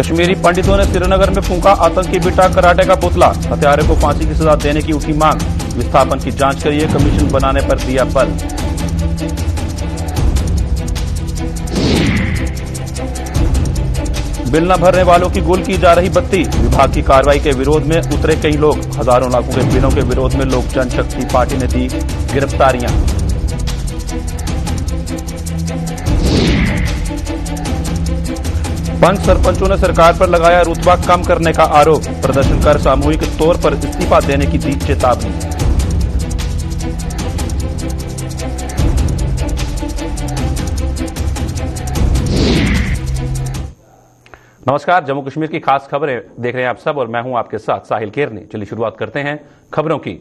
कश्मीरी पंडितों ने श्रीनगर में फूंका आतंकी बिटा कराटे का पुतला। हत्यारे को फांसी की सजा देने की उठी मांग। विस्थापन की जांच करिए, कमीशन बनाने पर दिया बल। बिल न भरने वालों की गुल की जा रही बत्ती। विभाग की कार्रवाई के विरोध में उतरे कई लोग। हजारों लाखों के बिलों के विरोध में लोक जनशक्ति पार्टी ने दी गिरफ्तारियां। पंच सरपंचों ने सरकार पर लगाया रुतबा कम करने का आरोप। प्रदर्शन कर सामूहिक तौर पर इस्तीफा देने की दी चेतावनी। नमस्कार, जम्मू कश्मीर की खास खबरें देख रहे हैं आप सब और मैं हूं आपके साथ साहिल केरनी। चलिए शुरुआत करते हैं खबरों की।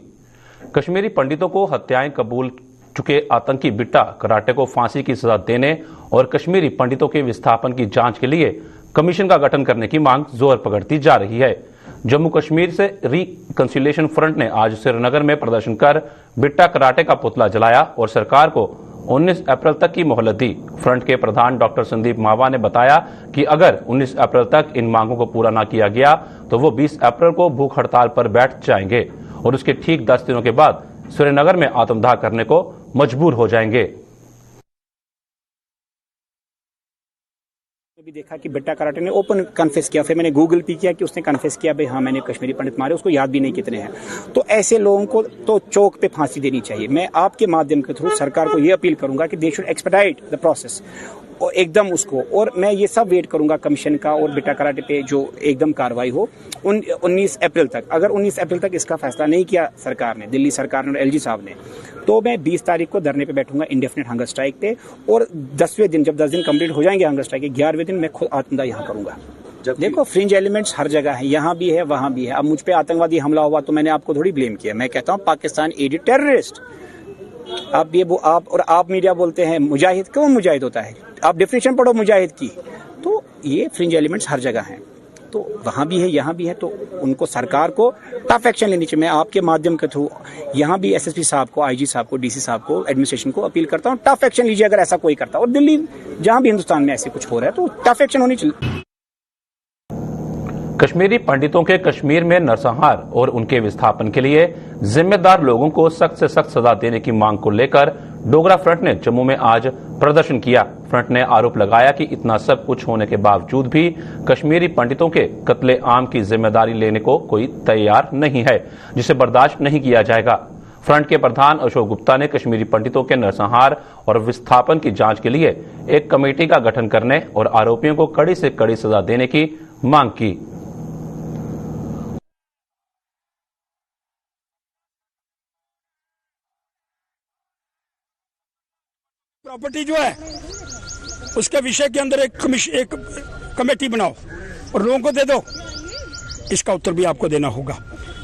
कश्मीरी पंडितों को हत्याएं कबूल चुके आतंकी बिट्टा कराटे को फांसी की सजा देने और कश्मीरी पंडितों के विस्थापन की जांच के लिए कमीशन का गठन करने की मांग जोर पकड़ती जा रही है। जम्मू कश्मीर से रिकंसिलिएशन फ्रंट ने आज श्रीनगर में प्रदर्शन कर बिट्टा कराटे का पुतला जलाया और सरकार को 19 अप्रैल तक की मोहलत दी। फ्रंट के प्रधान डॉक्टर संदीप मावा ने बताया कि अगर 19 अप्रैल तक इन मांगों को पूरा न किया गया तो वो 20 अप्रैल को भूख हड़ताल पर बैठ जाएंगे और उसके ठीक 10 दिनों के बाद श्रीनगर में आत्मदाह करने को मजबूर हो जाएंगे। भी देखा कि बिट्टा कराटे ने ओपन कन्फेस किया, फिर मैंने गूगल भी किया कि उसने कन्फेस किया भाई हाँ मैंने कश्मीरी पंडित मारे, उसको याद भी नहीं कितने हैं। तो ऐसे लोगों को तो चौक पे फांसी देनी चाहिए। मैं आपके माध्यम के थ्रू सरकार को ये अपील करूंगा कि they should expedite the process और एकदम उसको, और मैं ये सब वेट करूंगा कमीशन का और बिट्टा कराटे पे जो एकदम कार्रवाई हो 19 अप्रैल तक। अगर 19 अप्रैल तक इसका फैसला नहीं किया सरकार ने, दिल्ली सरकार ने और एलजी साहब ने, तो मैं 20 तारीख को धरने पे बैठूंगा इंडेफिनिट हंगर स्ट्राइक पे और 10वें दिन जब 10 दिन कंप्लीट हो जाएंगे हंगर स्ट्राइक के 11वें दिन मैं खुद आत्मदाह यहाँ करूंगा। देखो फ्रिंज एलिमेंट्स हर जगह है, यहाँ भी है वहां भी है। अब मुझ पे आतंकवादी हमला हुआ तो मैंने आपको थोड़ी ब्लेम किया, मैं कहता हूँ पाकिस्तान एडेड टेररिस्ट। आप मीडिया बोलते हैं मुजाहिद, कौन मुजाहिद होता है? आप डेफिनेशन पढ़ो मुजाहिद की। तो ये फ्रिंज एलिमेंट्स हर जगह हैं, तो वहां भी है यहाँ भी है, तो उनको सरकार को टफ एक्शन लेनी चाहिए। मैं आपके माध्यम के थ्रू यहाँ भी एसएसपी साहब को, आईजी साहब को, डीसी साहब को, एडमिनिस्ट्रेशन को अपील करता हूँ, टफ एक्शन लीजिए अगर ऐसा कोई करता है। और दिल्ली जहां भी हिंदुस्तान में ऐसे कुछ हो रहा है तो टफ एक्शन होनी चाहिए। कश्मीरी पंडितों के कश्मीर में नरसंहार और उनके विस्थापन के लिए जिम्मेदार लोगों को सख्त से सख्त सजा देने की मांग को लेकर डोगरा फ्रंट ने जम्मू में आज प्रदर्शन किया। फ्रंट ने आरोप लगाया कि इतना सब कुछ होने के बावजूद भी कश्मीरी पंडितों के कत्ले आम की जिम्मेदारी लेने को कोई तैयार नहीं है, जिसे बर्दाश्त नहीं किया जाएगा। फ्रंट के प्रधान अशोक गुप्ता ने कश्मीरी पंडितों के नरसंहार और विस्थापन की जांच के लिए एक कमेटी का गठन करने और आरोपियों को कड़ी से कड़ी सजा देने की मांग की। प्रॉपर्टी जो है उसके विषय के अंदर एक कमेटी बनाओ और लोगों को दे दो, इसका उत्तर भी आपको देना होगा।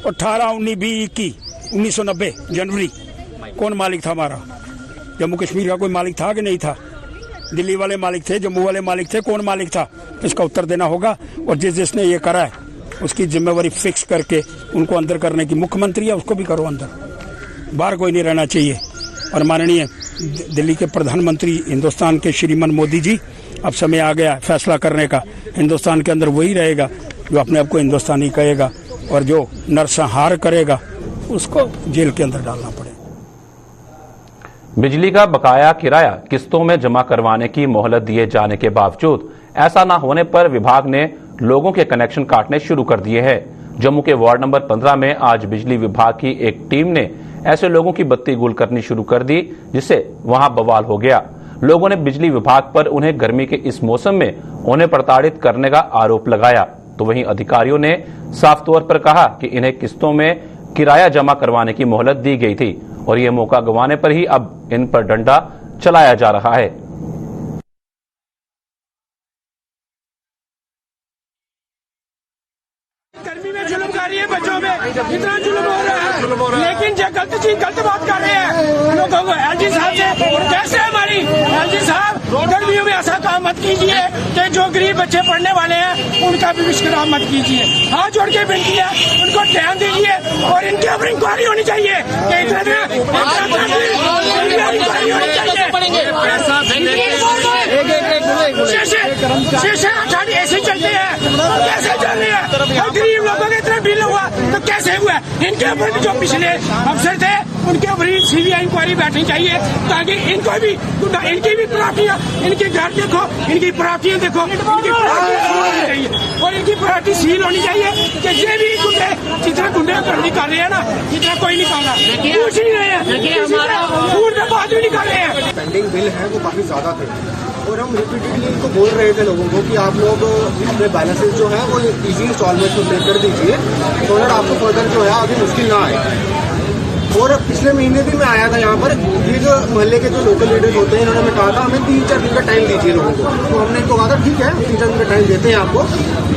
18, 19, 20, 21, 1990 जनवरी कौन मालिक था हमारा? जम्मू कश्मीर का कोई मालिक था कि नहीं था? दिल्ली वाले मालिक थे, जम्मू वाले मालिक थे, कौन मालिक था? इसका उत्तर देना होगा। और जिसने ये करा है उसकी जिम्मेवारी फिक्स करके उनको अंदर करने की, मुख्यमंत्री है उसको भी करो अंदर, बाहर कोई नहीं रहना चाहिए। और माननीय दिल्ली के प्रधानमंत्री हिंदुस्तान के श्रीमान मोदी जी, अब समय आ गया फैसला करने का। हिंदुस्तान के अंदर वही रहेगा जो अपने आप को हिंदुस्तानी कहेगा, और जो नरसंहार करेगा उसको जेल के अंदर डालना पड़ेगा। बिजली का बकाया किराया किस्तों में जमा करवाने की मोहलत दिए जाने के बावजूद ऐसा न होने पर विभाग ने लोगों के कनेक्शन काटने शुरू कर दिए हैं। जम्मू के वार्ड नंबर 15 में आज बिजली विभाग की एक टीम ने ऐसे लोगों की बत्ती गुल करनी शुरू कर दी, जिससे वहां बवाल हो गया। लोगों ने बिजली विभाग पर उन्हें गर्मी के इस मौसम में उन्हें प्रताड़ित करने का आरोप लगाया, तो वहीं अधिकारियों ने साफ तौर पर कहा कि इन्हें किस्तों में किराया जमा करवाने की मोहलत दी गई थी और ये मौका गंवाने पर ही अब इन पर डंडा चलाया जा रहा है। गर्मी में जुल्म कर रही है, बच्चों में इतना जुल्म हो रहा है, लेकिन जो गलत चीज गलत बात कर रहे हैं लोगों को। एलजी साहब से कैसे हमारी एलजी साहब गर्मियों में ऐसा काम मत कीजिए कि जो गरीब बच्चे पढ़ने वाले हैं उनका भी मुश्किल मत कीजिए। हाथ जोड़ के विनती है, उनको ध्यान दीजिए और इनके ऊपर इंक्वायरी होनी चाहिए कि ऐसे चलते हैं तो कैसे हुआ? इनके ऊपर भी जो पिछले अफसर थे उनके ऊपर भी सीबीआई इंक्वायरी बैठनी चाहिए, ताकि इनको भी इनकी भी प्रॉपर्टियां, इनके घर देखो, इनकी प्रॉपर्टियां देखो, इनकी प्रॉपर्टियां होनी चाहिए और इनकी प्रॉपर्टी सील होनी चाहिए कि ये भी गुंडे जितना गुंडे निकाल रहे हैं ना, जितना कोई निकाल रहा कुछ नहीं रहे हैं, पूर्ण बात भी निकाल रहे हैं। पेंडिंग बिल है वो काफी ज्यादा थे और हम रिपीटेडली इनको बोल रहे थे लोगों को कि आप लोग अपने बैलेंसेस जो है वो इजी इंस्टॉलमेंट में पे कर दीजिए, तो आपको फर्दर जो है अभी मुश्किल ना आए। और पिछले महीने भी मैं आया था यहाँ पर, ये जो मोहल्ले के जो लोकल लीडर्स होते हैं इन्होंने कहा था हमें 3-4 दिन का टाइम दीजिए लोगों को, तो हमने इनको कहा था ठीक है 3-4 दिन का टाइम देते हैं आपको।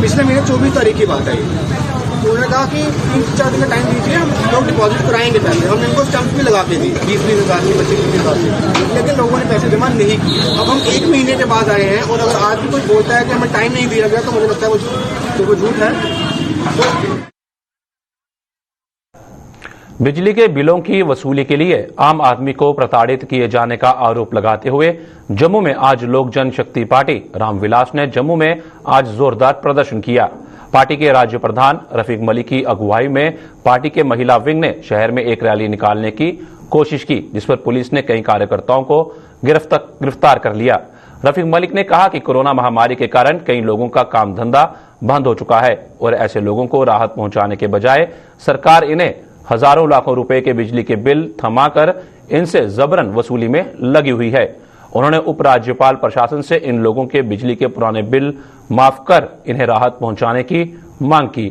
पिछले महीने 24 तारीख की बात है, तो उन्होंने कहा कि 3-4 दिन का टाइम दीजिए, हम लोग डिपॉजिट कराएंगे पैसे। हमने इनको स्टम्प भी लगा के दी 20-20 हज़ार की, 25-25 हज़ार की, लेकिन लोगों ने पैसे जमा नहीं किए। अब हम 1 महीने के बाद आए हैं और अगर आज भी कोई बोलता है कि हमें टाइम नहीं दिया गया तो मुझे लगता है वो झूठ है। बिजली के बिलों की वसूली के लिए आम आदमी को प्रताड़ित किए जाने का आरोप लगाते हुए जम्मू में आज लोक जनशक्ति पार्टी रामविलास ने जम्मू में आज जोरदार प्रदर्शन किया। पार्टी के राज्य प्रधान रफीक मलिक की अगुवाई में पार्टी के महिला विंग ने शहर में एक रैली निकालने की कोशिश की, जिस पर पुलिस ने कई कार्यकर्ताओं को गिरफ्तार कर लिया। रफीक मलिक ने कहा कि कोरोना महामारी के कारण कई लोगों का काम धंधा बंद हो चुका है और ऐसे लोगों को राहत पहुंचाने के बजाय सरकार इन्हें हजारों लाखों रुपए के बिजली के बिल थमाकर इनसे जबरन वसूली में लगी हुई है। उन्होंने उपराज्यपाल प्रशासन से इन लोगों के बिजली के पुराने बिल माफ कर इन्हें राहत पहुंचाने की मांग की।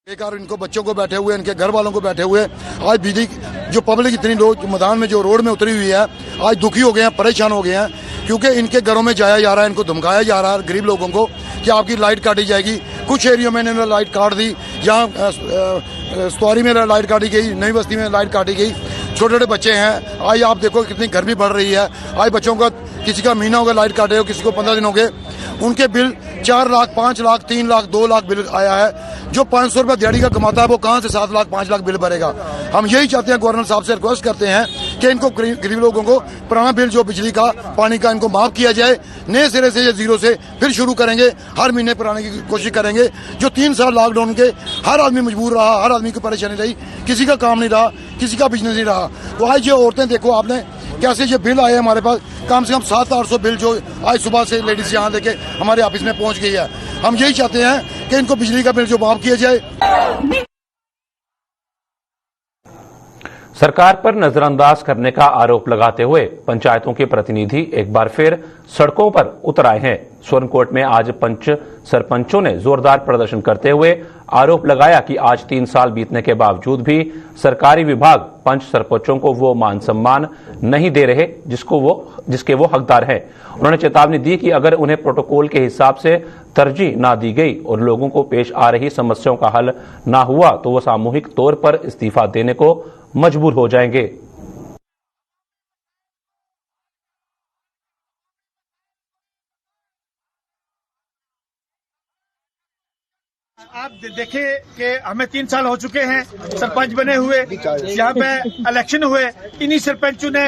बेकार इनको बच्चों को बैठे हुए, इनके घर वालों को बैठे हुए, आज बिजली जो पब्लिक इतनी लोग मैदान में जो रोड में उतरी हुई है, आज दुखी हो गए हैं, परेशान हो गए हैं, क्योंकि इनके घरों में जाया जा रहा है, इनको धमकाया जा रहा है गरीब लोगों को कि आपकी लाइट काटी जाएगी। कुछ एरिया में इन्होंने लाइट काट दी, जहाँ सतवारी में लाइट काटी गई, नई बस्ती में लाइट काटी गई। छोटे छोटे बच्चे हैं, आज आप देखो कितनी गर्मी बढ़ रही है, आज बच्चों का किसी का महीना हो गया लाइट काटे हो, किसी को 15 दिन हो गए, उनके बिल 4 लाख, 5 लाख, 3 लाख, 2 लाख बिल आया है। जो 500 रुपये दिहाड़ी का कमाता है वो कहाँ से 7 लाख, 5 लाख बिल भरेगा। हम यही चाहते हैं, गवर्नर साहब से रिक्वेस्ट करते हैं कि इनको गरीब लोगों को पुराना बिल जो बिजली का, पानी का, इनको माफ किया जाए। नए सिरे से, जीरो से फिर शुरू करेंगे, हर महीने पुराने की कोशिश करेंगे। जो 3 साल लॉकडाउन के हर आदमी मजबूर रहा, हर आदमी की परेशानी रही, किसी का काम नहीं रहा, किसी का बिजनेस नहीं रहा। तो आज ये औरतें देखो आपने कैसे ये बिल आए हमारे पास, कम से कम 700-800 बिल जो आज सुबह से लेडीज यहाँ लेके हमारे ऑफिस में पहुंच गई है। हम यही चाहते हैं कि इनको बिजली का बिल जो माफ किया जाए। सरकार पर नजरअंदाज करने का आरोप लगाते हुए पंचायतों के प्रतिनिधि एक बार फिर सड़कों पर उतर आए हैं। स्वर्णकोट में आज पंच सरपंचों ने जोरदार प्रदर्शन करते हुए आरोप लगाया कि आज 3 साल बीतने के बावजूद भी सरकारी विभाग पंच सरपंचों को वो मान सम्मान नहीं दे रहे जिसके वो हकदार हैं। उन्होंने चेतावनी दी कि अगर उन्हें प्रोटोकॉल के हिसाब से तरजीह ना दी गई और लोगों को पेश आ रही समस्याओं का हल ना हुआ तो वो सामूहिक तौर पर इस्तीफा देने को मजबूर हो जाएंगे। आप देखें कि हमें 3 साल हो चुके हैं सरपंच बने हुए, यहाँ पे इलेक्शन हुए, इन्हीं सरपंचों ने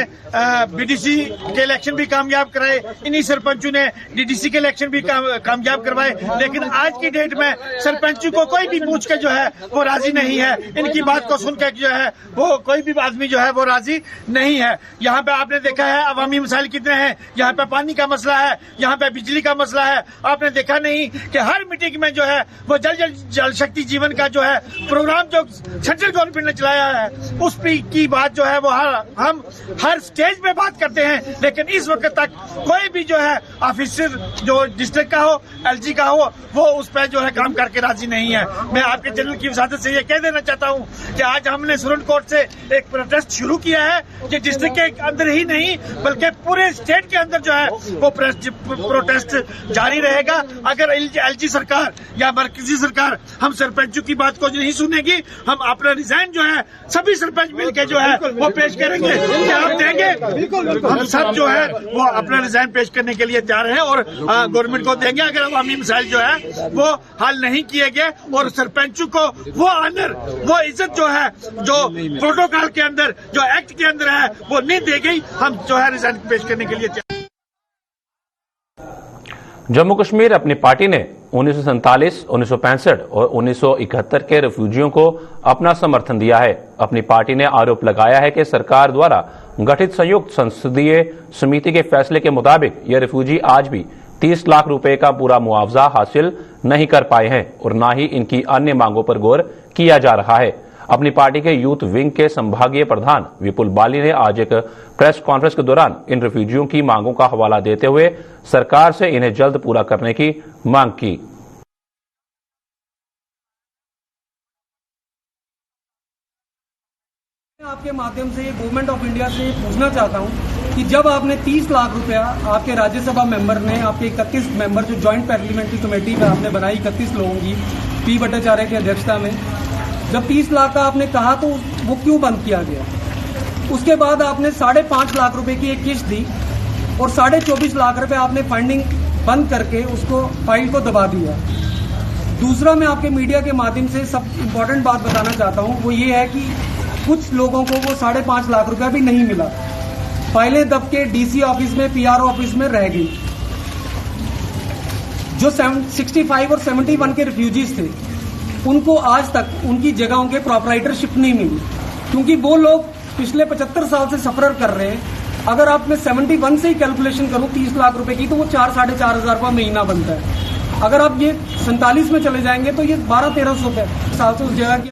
बीडीसी के इलेक्शन भी कामयाब कराए, इन्हीं सरपंचों ने डीडीसी के इलेक्शन भी कामयाब करवाए। लेकिन आज की डेट में सरपंचों को कोई भी पूछ के जो है वो राजी नहीं है, इनकी बात को सुन के जो है वो कोई भी आदमी जो है वो राजी नहीं है। यहाँ पे आपने देखा है अवामी मसाइल कितने हैं, यहाँ पे पानी का मसला है, यहाँ पे बिजली का मसला है। आपने देखा नहीं कि हर मीटिंग में जो है वो जल शक्ति जीवन का जो है प्रोग्राम जो सेंट्रल गवर्नमेंट ने चलाया है उस की बात जो है वो हम हर स्टेज पे बात करते हैं, लेकिन इस वक्त तक कोई भी जो है ऑफिसर जो डिस्ट्रिक्ट का हो, एलजी का हो, वो उस पर जो है काम करके राजी नहीं है। मैं आपके चैनल की वजाहत से ये कह देना चाहता हूँ कि आज हमने सुप्रीम से एक प्रोटेस्ट शुरू किया है कि डिस्ट्रिक्ट के अंदर ही नहीं बल्कि पूरे स्टेट के अंदर जो है वो प्रोटेस्ट जारी रहेगा। अगर एलजी सरकार या मरकजी सरकार हम सरपंचों की बात को नहीं सुनेगी, हम अपना रिजाइन जो है सभी सरपंच मिलकर जो है वो पेश करेंगे। क्या आप देंगे? हम सब जो है वो अपना रिजाइन पेश करने के लिए तैयार हैं और गवर्नमेंट को देंगे अगर अवामी मसाइल जो है वो हल नहीं किए गए और सरपंचों को वो ऑनर, वो इज्जत जो है जो प्रोटोकॉल के अंदर, जो एक्ट के अंदर है वो नहीं दी गई, हम जो है रिजाइन पेश करने के लिए तैयार। जम्मू कश्मीर अपनी पार्टी ने 1947, 1965 और 1971 के रिफ्यूजियों को अपना समर्थन दिया है। अपनी पार्टी ने आरोप लगाया है कि सरकार द्वारा गठित संयुक्त संसदीय समिति के फैसले के मुताबिक ये रिफ्यूजी आज भी 30 लाख रुपए का पूरा मुआवजा हासिल नहीं कर पाए हैं और न ही इनकी अन्य मांगों पर गौर किया जा रहा है। अपनी पार्टी के यूथ विंग के संभागीय प्रधान विपुल बाली ने आज एक प्रेस कॉन्फ्रेंस के दौरान इन रिफ्यूजियों की मांगों का हवाला देते हुए सरकार से इन्हें जल्द पूरा करने की मांग की। आपके माध्यम से गवर्नमेंट ऑफ इंडिया से पूछना चाहता हूं कि जब आपने 30 लाख रुपया आपके राज्यसभा मेंबर ने, आपके 31 मेंबर जो ज्वाइंट पार्लियामेंट्री कमेटी में आपने बनाई 31 लोगों की, पी भट्टाचार्य की अध्यक्षता में, जब 30 लाख का आपने कहा तो वो क्यों बंद किया गया? उसके बाद आपने 5.5 लाख रुपए की एक किस्त दी और 24.5 लाख रुपए आपने फंडिंग बंद करके उसको फाइल को दबा दिया। दूसरा, मैं आपके मीडिया के माध्यम से सब इम्पोर्टेंट बात बताना चाहता हूं, वो ये है कि कुछ लोगों को वो 5.5 लाख रुपया भी नहीं मिला, फाइलें दब के डीसी ऑफिस में, पीआरओ ऑफिस में रह गई। जो 65 और 71 के रिफ्यूजीज थे उनको आज तक उनकी जगहों के प्रॉपराइटरशिप नहीं मिली, क्योंकि वो लोग पिछले 75 साल से सफर कर रहे हैं। अगर आप में 71 से ही कैलकुलेशन करूं 30 लाख रुपए की, तो वो 4-4.5 हजार रुपया महीना बनता है। अगर आप ये 47 में चले जाएंगे तो ये 1200-1300 साल से उस जगह की।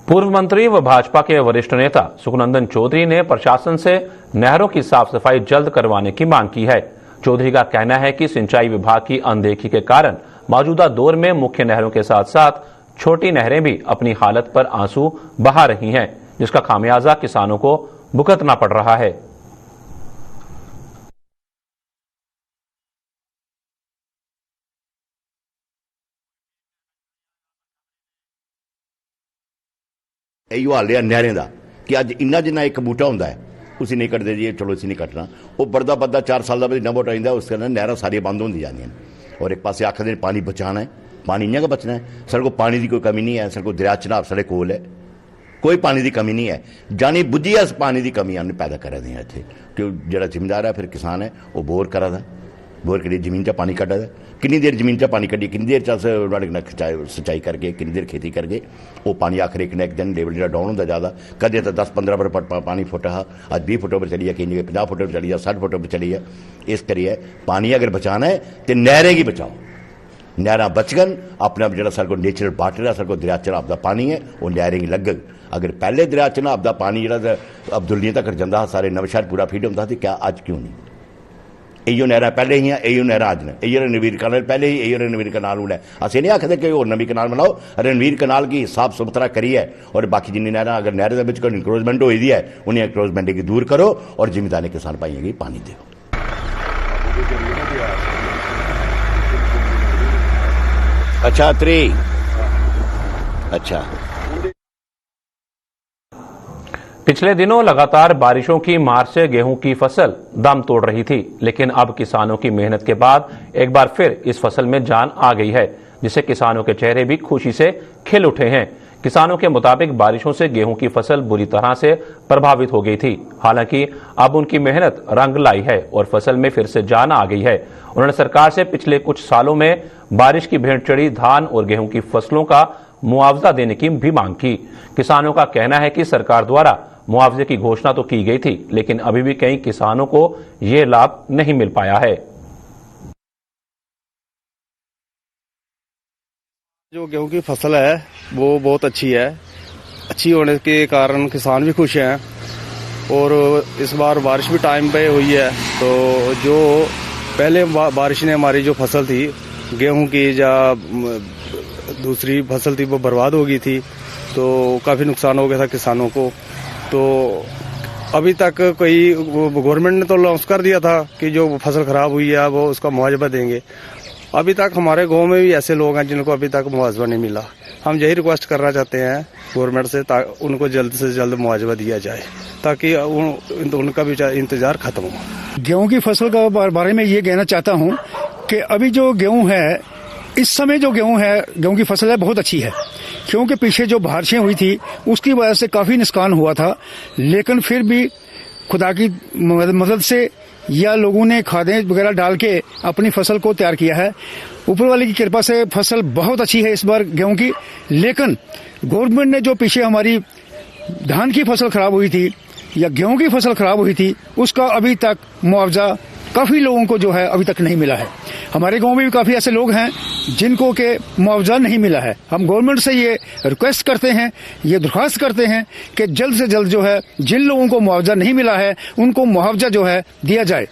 पूर्व मंत्री व भाजपा के वरिष्ठ नेता सुखनंदन चौधरी ने प्रशासन से नहरों की साफ सफाई जल्द करवाने की मांग की है। चौधरी का कहना है कि सिंचाई विभाग की अनदेखी के कारण मौजूदा दौर में मुख्य नहरों के साथ साथ छोटी नहरें भी अपनी हालत पर आंसू बहा रही हैं, जिसका खामियाजा किसानों को भुगतना पड़ रहा है। ਇਹੋ ਹਾਲ ਹੈ ਨਹਿਰਾਂ ਦਾ ਕਿ ਅੱਜ ਇੰਨਾ ਜਿੰਨਾ ਇੱਕ ਬੂਟਾ ਹੁੰਦਾ ਹੈ ਤੁਸੀਂ ਨਹੀਂ ਕੱਟਦੇ ਜੀ, ਚਲੋ ਅਸੀਂ ਨਹੀਂ ਕੱਟਣਾ, ਉਹ बढ़दा बढ़दा 4 साल ਦਾ ਮਹੀਨਾ ਵੋਟ ਆਇੰਦਾ, ਉਸ ਕਾਰਨ ਨਹਿਰਾਂ ਸਾਰੀਆਂ ਬੰਦ ਹੁੰਦੀ ਜਾਂਦੀਆਂ ਨੇ। और एक पासे आखਦੇ ਨੇ पानी बचाना है, पानी इन्ना का बचना है। साढ़े को पानी की कोई कमी नहीं है, साढ़े को दरिया चनाब साढ़े कोल है, कोई पानी की कमी नहीं है। जानी बुझी अस पानी की कमी हमने पैदा करा दी इतने, क्यों जो जिमीदार है फिर किसान है वो बोर करा दा, बोर करिए जमीन च पानी कड्ढा दा, किन्नी देर जमीन च पानी कड्ढी, किन्नी देर च सिंचाई करके, किन्नी देर खेती करके, वो पानी आखिर एक न एक दिन लेवल जो डाउन होंदा ज़्यादा, कदे तो 10-15 फुट पानी फुट हा, अज 20 फुट पर चली है, कई जगह 50 फुट पर चली है, 60 फुट पर चली है। इस करिए पानी अगर बचाना है तो नहरें की बचाओ, नहर बचगन, अपना जो सारे को नेचुरल वाटर है, सारे को दरिया चनाब का पानी है वो नहरें की लगग। अगर पहले दरिया चनाब का पानी जो अब्दुलिया तक जाता सारे नवशहर पूरा फीड होता, तो क्या अज क्यों नहीं? इो नहर पहले ही हैं, इो नहर अज ने, इो रणवीर कनाल पहले ही, इो रणवीर कनाल हूँ है। असं नहीं आखते कि और नवी कनाल बनाओ, रणवीर कनाल की साफ सुथरा करिए और बाकी जिन्नी नहर अगर नहर के कोई इंक्रोचमेंट हुई है उन्हें इंक्रोचमेंट की दूर करो और जिम्मेदारी किसान भाइयों की पानी दो। अच्छा अच्छा पिछले दिनों लगातार बारिशों की मार से गेहूं की फसल दम तोड़ रही थी, लेकिन अब किसानों की मेहनत के बाद एक बार फिर इस फसल में जान आ गई है, जिससे किसानों के चेहरे भी खुशी से खिल उठे हैं। किसानों के मुताबिक बारिशों से गेहूं की फसल बुरी तरह से प्रभावित हो गई थी, हालांकि अब उनकी मेहनत रंग लाई है और फसल में फिर से जान आ गई है। उन्होंने सरकार से पिछले कुछ सालों में बारिश की भेंट चढ़ी धान और गेहूं की फसलों का मुआवजा देने की भी मांग की। किसानों का कहना है कि सरकार द्वारा मुआवजे की घोषणा तो की गई थी, लेकिन अभी भी कई किसानों को यह लाभ नहीं मिल पाया है। जो गेहूं की फसल है वो बहुत अच्छी है, अच्छी होने के कारण किसान भी खुश हैं और इस बार बारिश भी टाइम पे हुई है। तो जो पहले बारिश ने हमारी जो फसल थी गेहूं की या दूसरी फसल थी वो बर्बाद हो गई थी, तो काफ़ी नुकसान हो गया था किसानों को। तो अभी तक कोई गवर्नमेंट ने तो अनाउंस कर दिया था कि जो फसल खराब हुई है वो उसका मुआवजा देंगे। अभी तक हमारे गांव में भी ऐसे लोग हैं जिनको अभी तक मुआवजा नहीं मिला। हम यही रिक्वेस्ट करना चाहते हैं गवर्नमेंट से उनको जल्द से जल्द मुआवजा दिया जाए ताकि उनका भी इंतजार खत्म हो। गेहूं की फसल के बारे में ये कहना चाहता हूं कि अभी जो गेहूं है, इस समय जो गेहूं है, गेहूं की फसल है बहुत अच्छी है, क्योंकि पीछे जो बारिशें हुई थी उसकी वजह से काफी नुकसान हुआ था, लेकिन फिर भी खुदा की मदद से या लोगों ने खादें वगैरह डाल के अपनी फसल को तैयार किया है। ऊपर वाले की कृपा से फसल बहुत अच्छी है इस बार गेहूं की, लेकिन गवर्नमेंट ने जो पीछे हमारी धान की फसल खराब हुई थी या गेहूं की फसल खराब हुई थी, उसका अभी तक मुआवजा काफी लोगों को जो है अभी तक नहीं मिला है। हमारे गांव में भी काफी ऐसे लोग हैं जिनको के मुआवजा नहीं मिला है। हम गवर्नमेंट से ये रिक्वेस्ट करते हैं, ये दरख्वास्त करते हैं कि जल्द से जल्द जो है जिन लोगों को मुआवजा नहीं मिला है उनको मुआवजा जो है दिया जाए।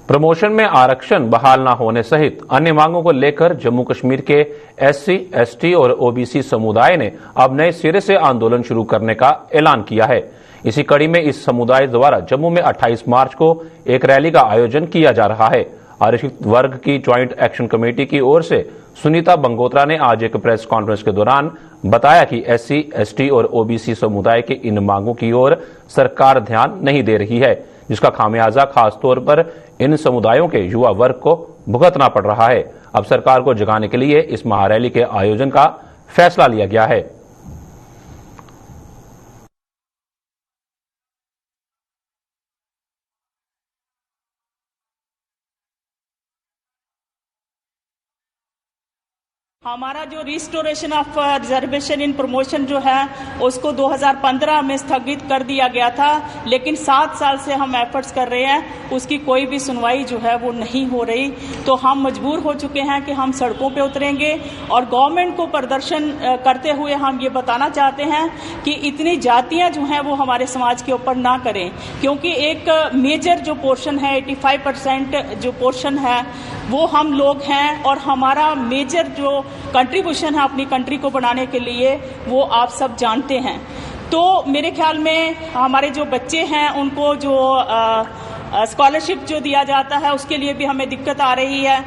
प्रमोशन में आरक्षण बहाल न होने सहित अन्य मांगों को लेकर जम्मू कश्मीर के एससी, एसटी और ओबीसी समुदाय ने अब नए सिरे से आंदोलन शुरू करने का ऐलान किया है। इसी कड़ी में इस समुदाय द्वारा जम्मू में 28 मार्च को एक रैली का आयोजन किया जा रहा है। आरक्षित वर्ग की ज्वाइंट एक्शन कमेटी की ओर से सुनीता बंगोत्रा ने आज एक प्रेस कॉन्फ्रेंस के दौरान बताया कि एससी, एसटी और ओबीसी समुदाय के इन मांगों की ओर सरकार ध्यान नहीं दे रही है, जिसका खामियाजा खासतौर पर इन समुदायों के युवा वर्ग को भुगतना पड़ रहा है। अब सरकार को जगाने के लिए इस महारैली के आयोजन का फैसला लिया गया है। हमारा जो restoration of reservation in promotion जो है उसको 2015 में स्थगित कर दिया गया था, लेकिन 7 साल से हम एफर्ट्स कर रहे हैं, उसकी कोई भी सुनवाई जो है वो नहीं हो रही। तो हम मजबूर हो चुके हैं कि हम सड़कों पे उतरेंगे और गवर्नमेंट को प्रदर्शन करते हुए हम ये बताना चाहते हैं कि इतनी जातियां जो हैं वो हमारे समाज के ऊपर ना करें, क्योंकि एक मेजर जो पोर्शन है 85% जो पोर्शन है वो हम लोग हैं और हमारा मेजर जो कंट्रीब्यूशन है अपनी कंट्री को बनाने के लिए वो आप सब जानते हैं। तो मेरे ख्याल में हमारे जो बच्चे हैं उनको जो स्कॉलरशिप जो दिया जाता है उसके लिए भी हमें दिक्कत आ रही है।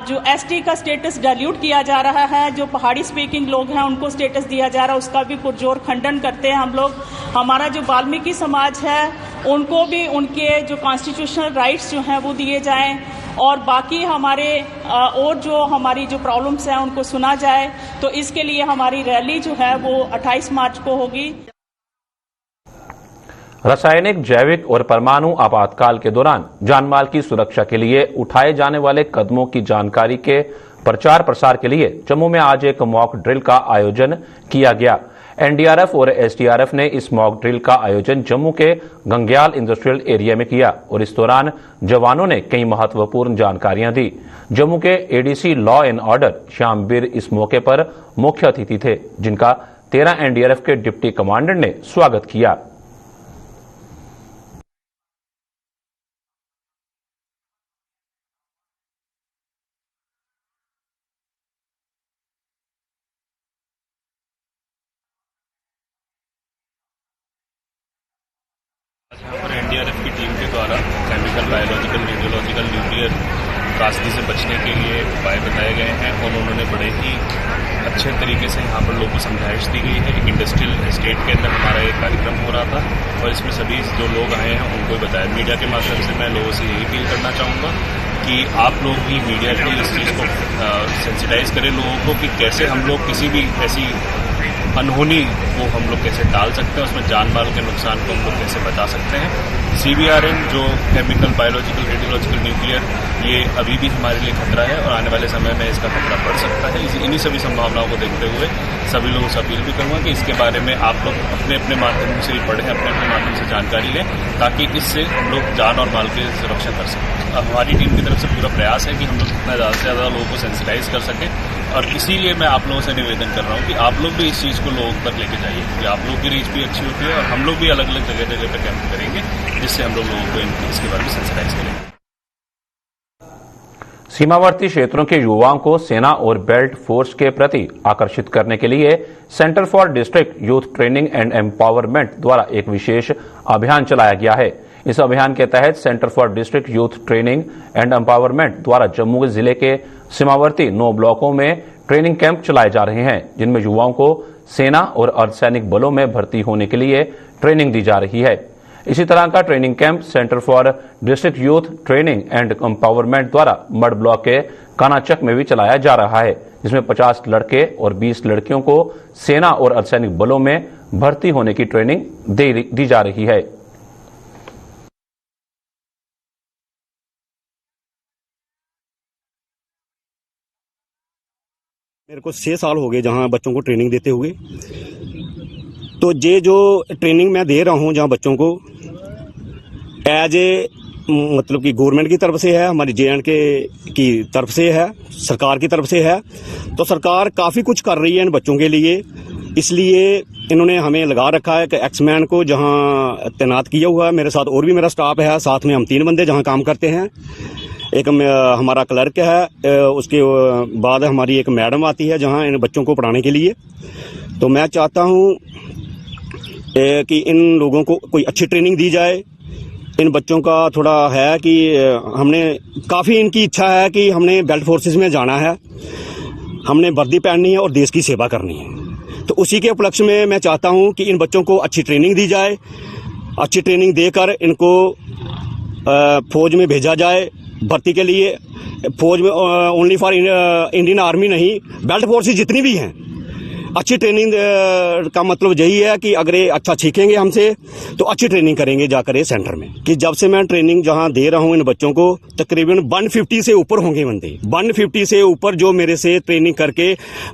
जो एसटी का स्टेटस डाइल्यूट किया जा रहा है, जो पहाड़ी स्पीकिंग लोग हैं उनको स्टेटस दिया जा रहा है, उसका भी पुरजोर खंडन करते हैं हम लोग। हमारा जो वाल्मीकि समाज है उनको भी उनके जो कॉन्स्टिट्यूशनल राइट्स जो हैं वो दिए जाएं और बाकी हमारे और जो हमारी जो प्रॉब्लम्स हैं उनको सुना जाए। तो इसके लिए हमारी रैली जो है वो 28 मार्च को होगी। रासायनिक, जैविक और परमाणु आपातकाल के दौरान जानमाल की सुरक्षा के लिए उठाए जाने वाले कदमों की जानकारी के प्रचार प्रसार के लिए जम्मू में आज एक मॉक ड्रिल का आयोजन किया गया। एनडीआरएफ और एसडीआरएफ ने इस मॉक ड्रिल का आयोजन जम्मू के गंग्याल इंडस्ट्रियल एरिया में किया और इस दौरान जवानों ने कई महत्वपूर्ण जानकारियां दी। जम्मू के ADC law and order Shyambir इस मौके पर मुख्य अतिथि थे, जिनका 13 एनडीआरएफ के डिप्टी कमांडर ने स्वागत किया। एनडीआरएफ की टीम के द्वारा केमिकल, बायोलॉजिकल, रेडियोलॉजिकल, न्यूक्लियर त्रासदी से बचने के लिए उपाय बताए गए हैं और उन्होंने बड़े ही अच्छे तरीके से यहाँ पर लोगों को समझाइश दी गई है। एक इंडस्ट्रियल एस्टेट के अंदर हमारा एक कार्यक्रम हो रहा था और इसमें सभी जो लोग आए हैं उनको भी बताया। मीडिया के माध्यम से मैं लोगों से यही अपील करना चाहूँगा कि आप लोग भी मीडिया के इस चीज़ को सेंसिटाइज करें लोगों को कि कैसे हम लोग किसी भी ऐसी अनहोनी को हम लोग कैसे टाल सकते हैं, उसमें जान माल के नुकसान को हम लोग कैसे बचा सकते हैं। सीबीआरएन जो केमिकल, बायोलॉजिकल, रेडियोलॉजिकल, न्यूक्लियर, ये अभी भी हमारे लिए खतरा है और आने वाले समय में इसका खतरा बढ़ सकता है। इन्हीं सभी संभावनाओं को देखते हुए सभी लोगों से अपील भी करूंगा कि इसके बारे में आप लोग अपने अपने माध्यम से भी पढ़ें, अपने अपने माध्यम से जानकारी लें, ताकि इससे हम लोग जान और माल की सुरक्षा कर सकें। अब हमारी टीम की तरफ से पूरा प्रयास है कि हम लोग जितना ज़्यादा से ज़्यादा लोगों को सेंसिटाइज कर सकें और इसीलिए मैं आप लोगों से निवेदन कर रहा हूँ कि आप लोग भी इस चीज़ को लोगों तक लेके जाइए, क्योंकि आप लोग की रीच भी अच्छी होती है और हम लोग भी अलग अलग जगह जगह पर कैंप करेंगे, जिससे हम लोग लोगों को इसके बारे में सेंसिटाइज करेंगे। सीमावर्ती क्षेत्रों के युवाओं को सेना और बेल्ट फोर्स के प्रति आकर्षित करने के लिए centre for district youth training and empowerment द्वारा एक विशेष अभियान चलाया गया है। इस अभियान के तहत centre for district youth training and empowerment द्वारा जम्मू जिले के सीमावर्ती 9 ब्लॉकों में ट्रेनिंग कैंप चलाए जा रहे हैं, जिनमें युवाओं को सेना और अर्धसैनिक बलों में भर्ती होने के लिए ट्रेनिंग दी जा रही है। इसी तरह का training camp centre for district youth training and empowerment द्वारा मड ब्लॉक के कानाचक में भी चलाया जा रहा है, जिसमें 50 लड़के और 20 लड़कियों को सेना और अर्धसैनिक बलों में भर्ती होने की ट्रेनिंग दी जा रही है। मेरे को 6 साल हो गए जहाँ बच्चों को ट्रेनिंग देते हुए। तो ये जो ट्रेनिंग मैं दे रहा हूँ जहाँ बच्चों को एज ए मतलब कि गवर्नमेंट की तरफ से है, हमारी JNK की तरफ से है, सरकार की तरफ से है। तो सरकार काफ़ी कुछ कर रही है इन बच्चों के लिए, इसलिए इन्होंने हमें लगा रखा है कि एक्समैन को जहाँ तैनात किया हुआ है। मेरे साथ और भी मेरा स्टाफ है, साथ में हम 3 बंदे जहाँ काम करते हैं। एक हमारा क्लर्क है, उसके बाद हमारी एक मैडम आती है जहाँ इन बच्चों को पढ़ाने के लिए। तो मैं चाहता हूँ कि इन लोगों को कोई अच्छी ट्रेनिंग दी जाए। इन बच्चों का थोड़ा है कि हमने काफ़ी इनकी इच्छा है कि हमने बेल्ट फोर्सेस में जाना है, हमने वर्दी पहननी है और देश की सेवा करनी है। तो उसी के उपलक्ष्य में मैं चाहता हूं कि इन बच्चों को अच्छी ट्रेनिंग दी जाए, अच्छी ट्रेनिंग देकर इनको फौज में भेजा जाए भर्ती के लिए। फौज में ओनली फॉर इंडियन आर्मी नहीं, बेल्ट फोर्सेस जितनी भी हैं, अच्छी ट्रेनिंग का मतलब यही है कि अगर ये अच्छा सीखेंगे हमसे तो अच्छी ट्रेनिंग करेंगे जाकर ये सेंटर में। कि जब से मैं ट्रेनिंग जहां दे रहा हूं इन बच्चों को, तकरीबन 150 से ऊपर होंगे बंदे, 150 से ऊपर जो मेरे से ट्रेनिंग करके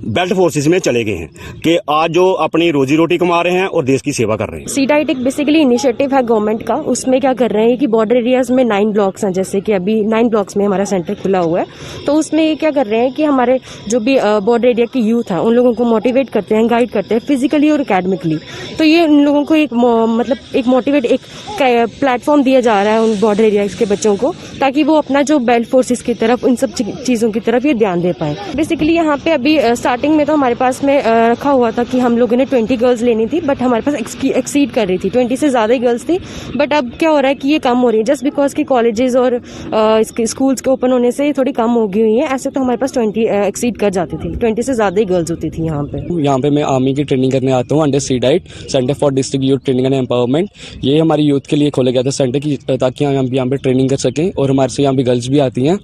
बेल्ट फोर्सेस में चले गए हैं, कि आज जो अपनी रोजी रोटी कमा रहे हैं और देश की सेवा कर रहे हैं। सीडाइट एक बेसिकली इनिशिएटिव है गवर्नमेंट का। उसमें क्या कर रहे हैं कि बॉर्डर एरियाज में 9 ब्लॉक्स हैं, जैसे कि अभी 9 ब्लॉक्स में हमारा सेंटर खुला हुआ है। तो उसमें ये क्या कर रहे हैं कि हमारे जो भी बॉर्डर एरिया की यूथ है उन लोगों को मोटिवेट करते हैं, गाइड करते हैं फिजिकली और एकेडमिकली। तो ये उन लोगों को एक मतलब एक मोटिवेट एक प्लेटफॉर्म दिया जा रहा है उन बॉर्डर एरियाज के बच्चों को, ताकि वो अपना जो बेल्ट फोर्सेस की तरफ उन सब चीज़ों की तरफ ये ध्यान दे पाए। बेसिकली यहाँ पे अभी स्टार्टिंग में तो हमारे पास में रखा हुआ था कि हम लोगों ने 20 गर्ल्स लेनी थी, बट हमारे पास एक्सीड कर रही थी, 20 से ज़्यादा ही गर्ल्स थी। बट अब क्या हो रहा है कि ये कम हो रही है, जस्ट बिकॉज कि कॉलेजेस और इसके स्कूल्स के ओपन होने से थोड़ी कम हो गई हुई है। ऐसे तो हमारे पास 20 एक्सीड कर जाती थी, 20 से ज़्यादा ही गर्ल्स होती थी यहाँ पे मैं आर्मी की ट्रेनिंग करने आता हूँ under CDYTE, centre for district youth training and empowerment. ये हमारी यूथ के लिए खोला गया था सेंटर की, ताकि हम यहाँ पे ट्रेनिंग कर सकें। और हमारे से यहाँ पे गर्ल्स भी आती हैं।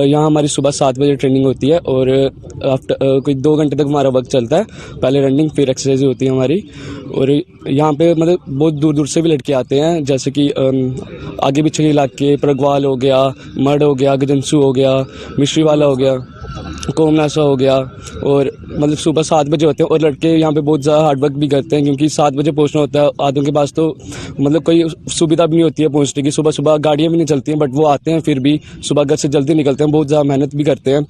यहाँ हमारी सुबह 7 बजे ट्रेनिंग होती है और आफ्टर कोई 2 घंटे तक हमारा वर्क चलता है। पहले रनिंग फिर एक्सरसाइज होती है हमारी। और यहाँ पे मतलब बहुत दूर दूर से भी लड़के आते हैं, जैसे कि आगे पीछे के इलाके, परगवाल हो गया, मड हो गया, गजनसू हो गया, मिश्री वाला हो गया, कोमनासा हो गया। और मतलब सुबह 7 बजे होते हैं और लड़के यहाँ पे बहुत ज़्यादा हार्डवर्क भी करते हैं, क्योंकि 7 बजे पहुँचना होता है। आधों के पास तो मतलब कोई सुविधा भी नहीं होती है पहुँचने की, सुबह सुबह गाड़ियाँ भी नहीं चलती हैं, बट वो आते हैं फिर भी सुबह घर से जल्दी निकलते हैं, बहुत ज़्यादा मेहनत भी करते हैं।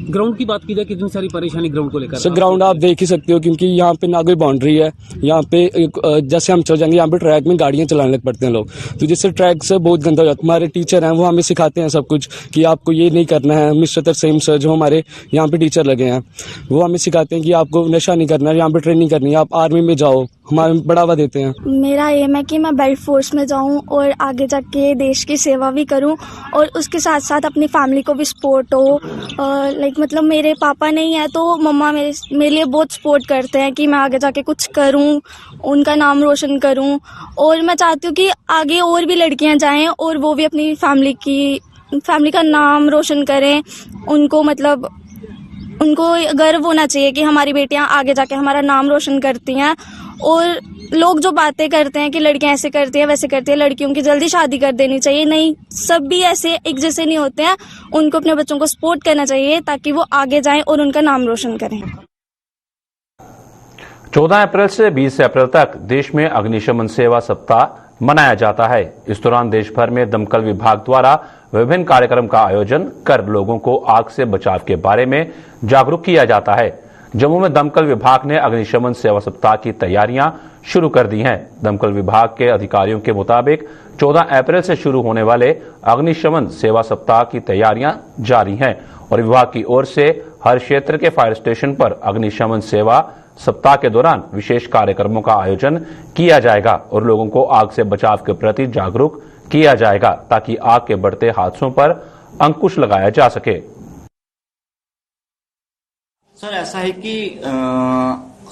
ग्राउंड की बात की जाए, कितनी सारी परेशानी ग्राउंड को लेकर? सर ग्राउंड आप देख ही सकते हो, क्योंकि यहाँ पे ना कोई बाउंड्री है। यहाँ पे जैसे हम चल जाएंगे यहाँ पे ट्रैक में गाड़ियाँ चलाने लग पड़ते हैं लोग, तो जिससे ट्रैक से बहुत गंदा हो जाता है। हमारे टीचर हैं वो हमें सिखाते हैं सब कुछ कि आपको ये नहीं करना है। मिस्टर तरसेम सर जो हमारे यहाँ पे टीचर लगे हैं वो हमें सिखाते हैं कि आपको नशा नहीं करना है, यहाँ पे ट्रेनिंग करनी है, आप आर्मी में जाओ, हमारे बढ़ावा देते हैं। मेरा एम है कि मैं बेल्ट फोर्स में जाऊं और आगे जाके देश की सेवा भी करूं और उसके साथ साथ अपनी फैमिली को भी सपोर्ट हो। लाइक मतलब मेरे पापा नहीं है तो मम्मा मेरे लिए बहुत सपोर्ट करते हैं कि मैं आगे जाके कुछ करूं, उनका नाम रोशन करूं। और मैं चाहती हूँ कि आगे और भी लड़कियां जाएं और वो भी अपनी फैमिली का नाम रोशन करें। उनको मतलब उनको गर्व होना चाहिए कि हमारी बेटियां आगे जाके हमारा नाम रोशन करती हैं। और लोग जो बातें करते हैं कि लड़कियां ऐसे करती हैं वैसे करती हैं, लड़कियों की जल्दी शादी कर देनी चाहिए, नहीं, सब भी ऐसे एक जैसे नहीं होते हैं। उनको अपने बच्चों को सपोर्ट करना चाहिए ताकि वो आगे जाएं और उनका नाम रोशन करें। 14 अप्रैल से 20 अप्रैल तक देश में अग्निशमन सेवा सप्ताह मनाया जाता है। इस दौरान देश भर में दमकल विभाग द्वारा विभिन्न कार्यक्रम का आयोजन कर लोगों को आग से बचाव के बारे में जागरूक किया जाता है। जम्मू में दमकल विभाग ने अग्निशमन सेवा सप्ताह की तैयारियां शुरू कर दी हैं। दमकल विभाग के अधिकारियों के मुताबिक 14 अप्रैल से शुरू होने वाले अग्निशमन सेवा सप्ताह की तैयारियां जारी हैं और विभाग की ओर से हर क्षेत्र के फायर स्टेशन पर अग्निशमन सेवा सप्ताह के दौरान विशेष कार्यक्रमों का आयोजन किया जाएगा और लोगों को आग से बचाव के प्रति जागरूक किया जाएगा, ताकि आग के बढ़ते हादसों पर अंकुश लगाया जा सके। सर ऐसा है कि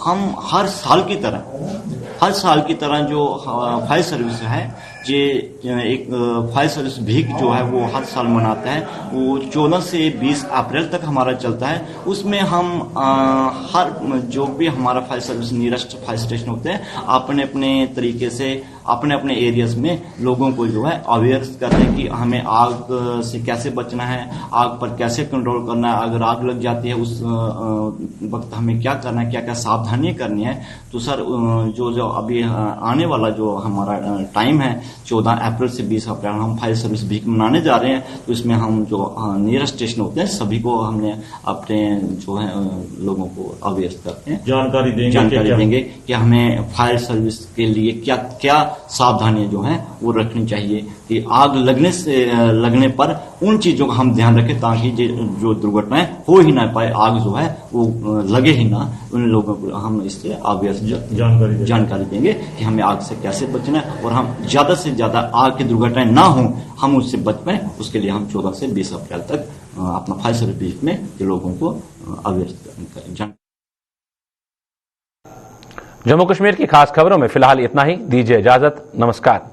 हम हर साल की तरह जो फायर सर्विस है, ये एक फायर सर्विस वीक जो है वो हर साल मनाता है। वो 14 से 20 अप्रैल तक हमारा चलता है। उसमें हम हर जो भी हमारा fire service nearest fire station होते हैं अपने अपने तरीके से अपने अपने एरियाज में लोगों को जो है अवेयर करते हैं कि हमें आग से कैसे बचना है, आग पर कैसे कंट्रोल करना है, अगर आग लग जाती है उस वक्त हमें क्या करना है, क्या क्या सावधानियां करनी है। तो सर जो अभी आने वाला जो हमारा टाइम है 14 अप्रैल से 20 अप्रैल हम फायर सर्विस वीक मनाने जा रहे हैं। तो इसमें हम जो नियरेस्ट स्टेशन होते हैं सभी को हमने अपने जो है लोगों को अवेयर करते हैं, जानकारी देंगे कि हमें फायर सर्विस के लिए क्या क्या सावधानियां जो हैं वो रखनी चाहिए कि आग लगने पर उन चीजों का हम ध्यान रखें ताकि जो दुर्घटनाएं हो ही ना पाए, आग जो है वो लगे ही ना। उन लोगों को हम इससे अवेयर जानकारी देंगे कि हमें आग से कैसे बचना है और हम ज्यादा से ज्यादा आग की दुर्घटनाएं ना हो, हम उससे बच पाए। उसके लिए हम 14 से 20 अप्रैल तक अपना फायर सर्विस में लोगों को अवेयर। जम्मू कश्मीर की खास खबरों में फिलहाल इतना ही। दीजिए इजाजत। नमस्कार।